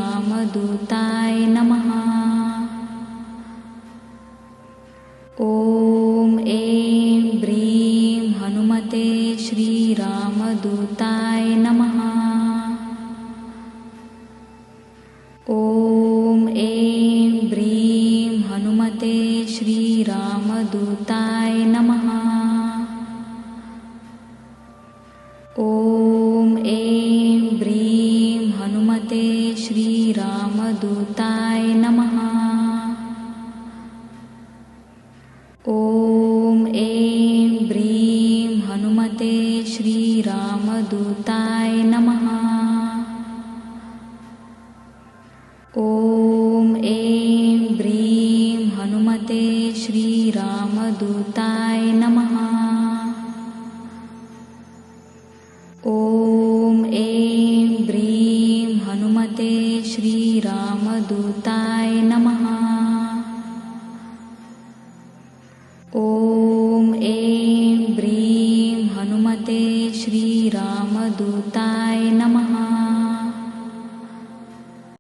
श्रीरामदूताय नमः। ॐ ऐं ब्रीं हनुमते श्रीरामदूताय नमः। ॐ ऐं ब्रीं हनुमते श्रीरामदूताय नमः। ॐ ऐं ब्रीं हनुमते श्रीरामदूताय नमः। ॐ ऐं ब्रीं हनुमते श्रीरामदूताय नमः। ॐ ऐं ब्रीं हनुमते श्रीरामदूताय नमः। ॐ ऐं ब्रीं हनुमते श्रीरामदूताय नमः।